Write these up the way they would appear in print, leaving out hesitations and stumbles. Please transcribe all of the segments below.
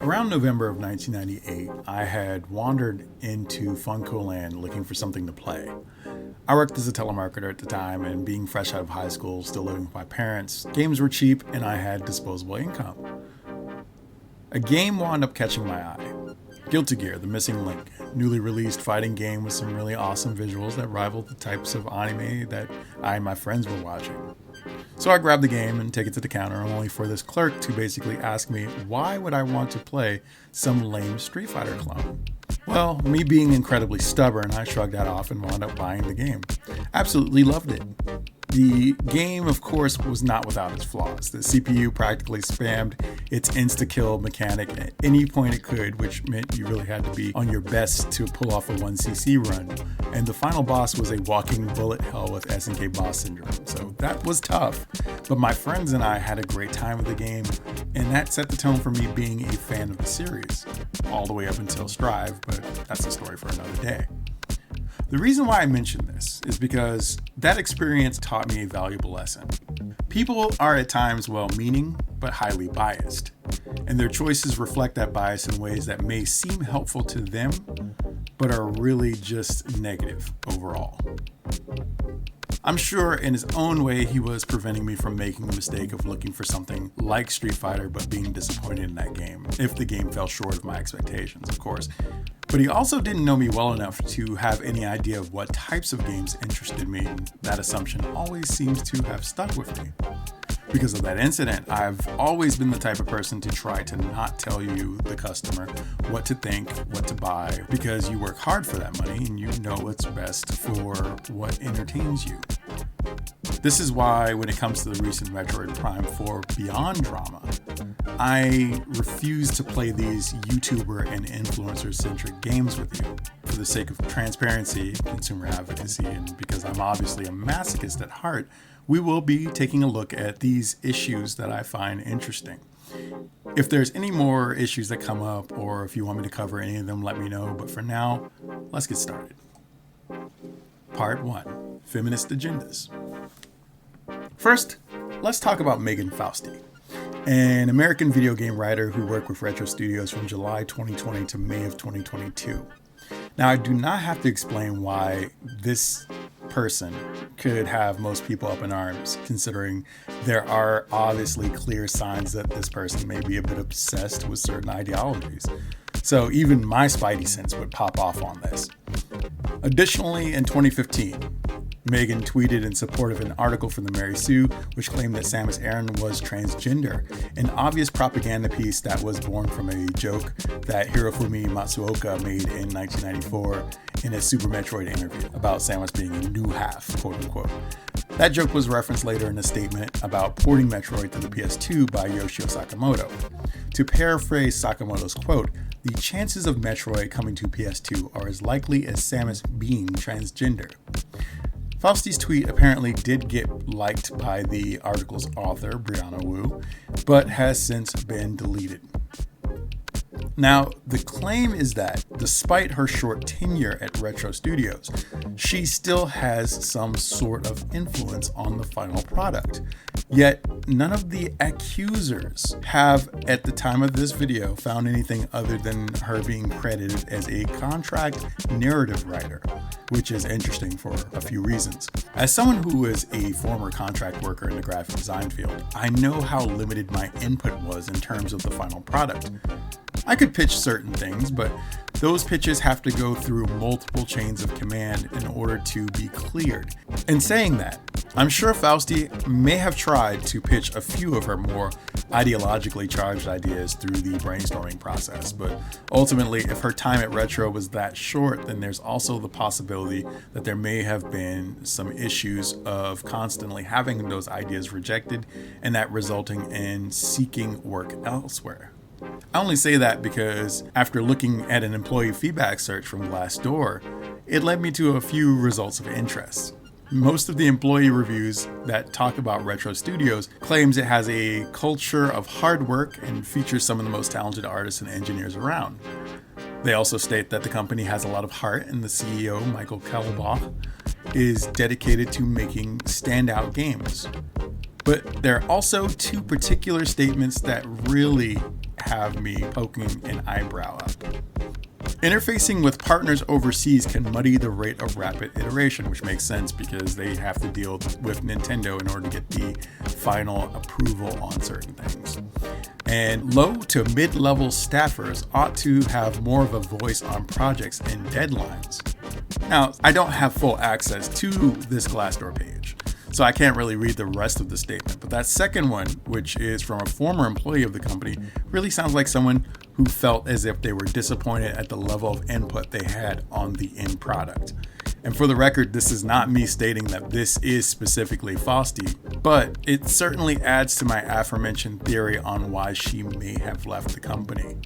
Around November of 1998, I had wandered into Funko Land looking for something to play. I worked as a telemarketer at the time, and being fresh out of high school, still living with my parents, games were cheap and I had disposable income. A game wound up catching my eye. Guilty Gear, The Missing Link, newly released fighting game with some really awesome visuals that rivaled the types of anime that I and my friends were watching. So I grabbed the game and take it to the counter, only for this clerk to basically ask me why would I want to play some lame Street Fighter clone. Well, me being incredibly stubborn, I shrugged that off and wound up buying the game. Absolutely loved it. The game, of course, was not without its flaws. The CPU practically spammed its insta-kill mechanic at any point it could, which meant you really had to be on your best to pull off a 1cc run. And the final boss was a walking bullet hell with SNK boss syndrome, so that was tough. But my friends and I had a great time with the game, and that set the tone for me being a fan of the series, all the way up until Strive, but that's a story for another day. The reason why I mention this is because that experience taught me a valuable lesson. People are at times well-meaning, but highly biased, and their choices reflect that bias in ways that may seem helpful to them, but are really just negative overall. I'm sure in his own way he was preventing me from making the mistake of looking for something like Street Fighter but being disappointed in that game, if the game fell short of my expectations, of course. But he also didn't know me well enough to have any idea of what types of games interested me, and that assumption always seems to have stuck with me. Because of that incident, I've always been the type of person to try to not tell you, the customer, what to think, what to buy, because you work hard for that money and you know what's best for what entertains you. This is why, when it comes to the recent Metroid Prime 4 Beyond drama, I refuse to play these YouTuber and influencer-centric games with you. For the sake of transparency, consumer advocacy, and because I'm obviously a masochist at heart, we will be taking a look at these issues that I find interesting. If there's any more issues that come up, or if you want me to cover any of them, let me know. But for now, let's get started. Part 1. Feminist Agendas. First, let's talk about Megan Fausti, an American video game writer who worked with Retro Studios from July 2020 to May of 2022. Now, I do not have to explain why this person could have most people up in arms, considering there are obviously clear signs that this person may be a bit obsessed with certain ideologies. So even my spidey sense would pop off on this. Additionally, in 2015, Megan tweeted in support of an article from the Mary Sue, which claimed that Samus Aran was transgender, an obvious propaganda piece that was born from a joke that Hirofumi Matsuoka made in 1994 in a Super Metroid interview about Samus being a new half, quote unquote. That joke was referenced later in a statement about porting Metroid to the PS2 by Yoshio Sakamoto. To paraphrase Sakamoto's quote, "The chances of Metroid coming to PS2 are as likely as Samus being transgender." Fausti's tweet apparently did get liked by the article's author, Brianna Wu, but has since been deleted. Now, the claim is that despite her short tenure at Retro Studios, she still has some sort of influence on the final product. Yet, none of the accusers have, at the time of this video, found anything other than her being credited as a contract narrative writer, which is interesting for a few reasons. As someone who is a former contract worker in the graphic design field, I know how limited my input was in terms of the final product. I could pitch certain things, but those pitches have to go through multiple chains of command in order to be cleared. In saying that, I'm sure Fausti may have tried to pitch a few of her more ideologically charged ideas through the brainstorming process, but ultimately, if her time at Retro was that short, then there's also the possibility that there may have been some issues of constantly having those ideas rejected, and that resulting in seeking work elsewhere. I only say that because after looking at an employee feedback search from Glassdoor, it led me to a few results of interest. Most of the employee reviews that talk about Retro Studios claims it has a culture of hard work and features some of the most talented artists and engineers around. They also state that the company has a lot of heart, and the CEO, Michael Kallenbach, is dedicated to making standout games. But there are also two particular statements that really have me poking an eyebrow up. Interfacing with partners overseas can muddy the rate of rapid iteration, which makes sense because they have to deal with Nintendo in order to get the final approval on certain things. And low to mid-level staffers ought to have more of a voice on projects and deadlines. Now, I don't have full access to this Glassdoor page, so I can't really read the rest of the statement, but that second one, which is from a former employee of the company, really sounds like someone who felt as if they were disappointed at the level of input they had on the end product. And for the record, this is not me stating that this is specifically Fausty, but it certainly adds to my aforementioned theory on why she may have left the company.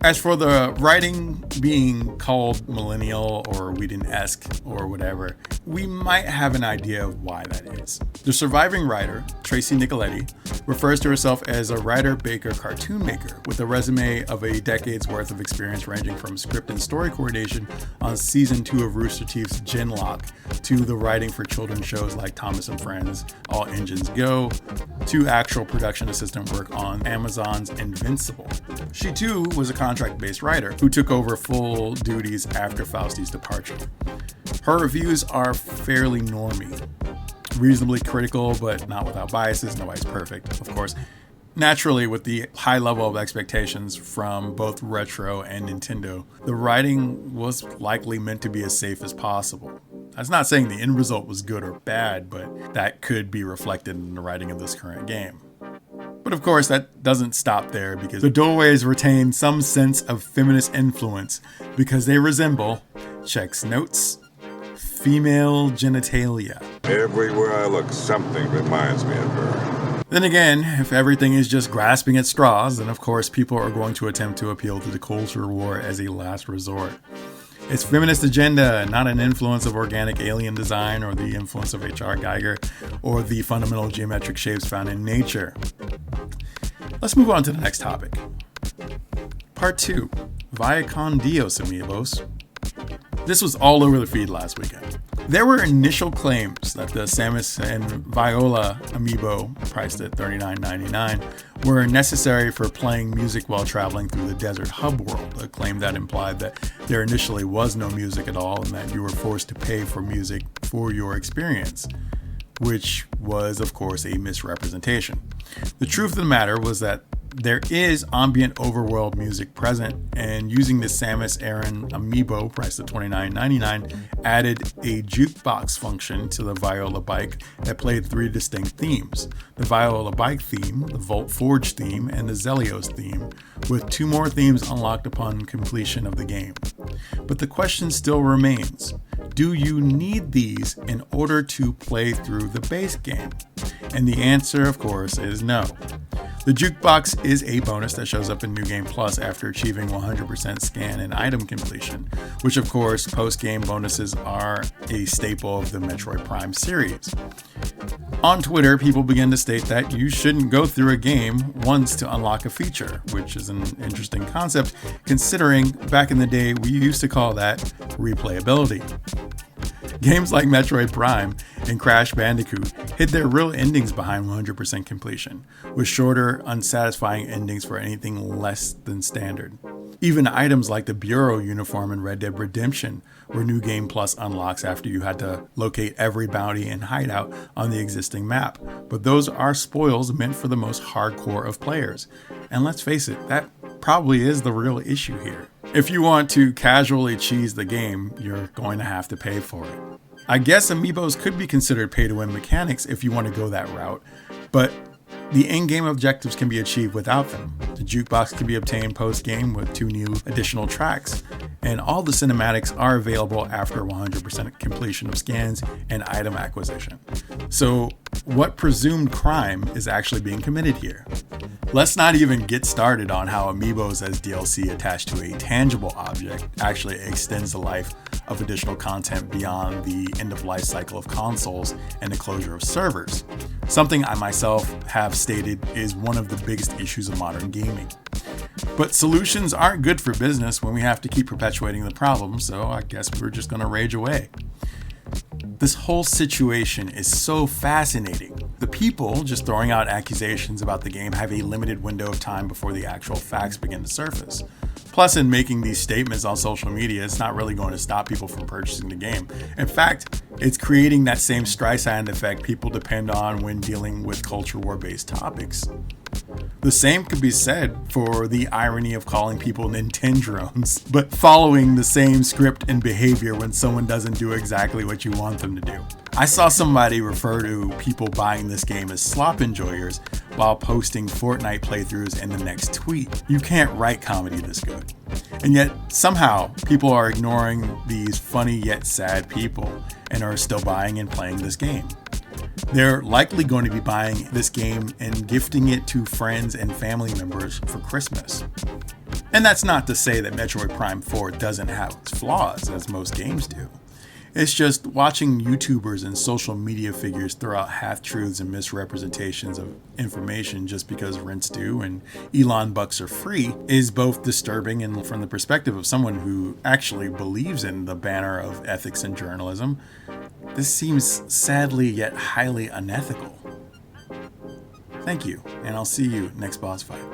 As for the writing being called millennial or Whedon-esque or whatever, we might have an idea of why that is. The surviving writer, Tracy Nicoletti, refers to herself as a writer, baker, cartoon maker with a resume of a decade's worth of experience ranging from script and story coordination on season 2 of Rooster Teeth's Genlock to the writing for children's shows like Thomas and Friends, All Engines Go, to actual production assistant work on Amazon's Invincible. She too was a contract-based writer who took over full duties after Fausty's departure. Her reviews are fairly normy, reasonably critical, but not without biases. Nobody's perfect, of course. Naturally, with the high level of expectations from both Retro and Nintendo, the writing was likely meant to be as safe as possible. That's not saying the end result was good or bad, but that could be reflected in the writing of this current game. But of course, that doesn't stop there because the doorways retain some sense of feminist influence because they resemble, checks notes, female genitalia. Everywhere I look, something reminds me of her. Then again, if everything is just grasping at straws, then of course people are going to attempt to appeal to the culture war as a last resort. It's feminist agenda, not an influence of organic alien design or the influence of H.R. Geiger or the fundamental geometric shapes found in nature. Let's move on to the next topic. Part 2, Vaya con Dios, amigos. This was all over the feed last weekend. There were initial claims that the Samus and Viola amiibo, priced at $39.99, were necessary for playing music while traveling through the desert hub world, a claim that implied that there initially was no music at all and that you were forced to pay for music for your experience, which was, of course, a misrepresentation. The truth of the matter was that there is ambient overworld music present, and using the Samus Aran amiibo, priced at $29.99, added a jukebox function to the Viola bike that played 3 distinct themes: the Viola bike theme, the Volt Forge theme, and the Zelios theme, with 2 more themes unlocked upon completion of the game. But the question still remains: do you need these in order to play through the base game? And the answer, of course, is no. The jukebox is a bonus that shows up in New Game Plus after achieving 100% scan and item completion, which of course post-game bonuses are a staple of the Metroid Prime series. On Twitter, people begin to state that you shouldn't go through a game once to unlock a feature, which is an interesting concept considering back in the day we used to call that replayability. Games like Metroid Prime and Crash Bandicoot hid their real endings behind 100% completion, with shorter, unsatisfying endings for anything less than standard. Even items like the Bureau uniform in Red Dead Redemption were New Game Plus unlocks after you had to locate every bounty and hideout on the existing map, but those are spoils meant for the most hardcore of players. And let's face it, that probably is the real issue here. If you want to casually cheese the game, you're going to have to pay for it. I guess amiibos could be considered pay-to-win mechanics if you want to go that route, but the in-game objectives can be achieved without them. The jukebox can be obtained post-game with 2 new additional tracks, and all the cinematics are available after 100% completion of scans and item acquisition. So, what presumed crime is actually being committed here? Let's not even get started on how amiibos as DLC attached to a tangible object actually extends the life of additional content beyond the end-of-life cycle of consoles and the closure of servers. Something I myself have stated is one of the biggest issues of modern gaming. But solutions aren't good for business when we have to keep perpetuating the problem, so I guess we're just going to rage away. This whole situation is so fascinating The people just throwing out accusations about the game have a limited window of time before the actual facts begin to surface. Plus, in making these statements on social media, it's not really going to stop people from purchasing the game. In fact, it's creating that same Streisand effect people depend on when dealing with culture war-based topics. The same could be said for the irony of calling people Nintendrones, but following the same script and behavior when someone doesn't do exactly what you want them to do. I saw somebody refer to people buying this game as slop enjoyers while posting Fortnite playthroughs in the next tweet. You can't write comedy this good. And yet, somehow, people are ignoring these funny yet sad people and are still buying and playing this game. They're likely going to be buying this game and gifting it to friends and family members for Christmas. And that's not to say that Metroid Prime 4 doesn't have its flaws, as most games do. It's just watching YouTubers and social media figures throw out half-truths and misrepresentations of information just because rent's due and Elon bucks are free is both disturbing and, from the perspective of someone who actually believes in the banner of ethics and journalism, this seems sadly yet highly unethical. Thank you, and I'll see you next boss fight.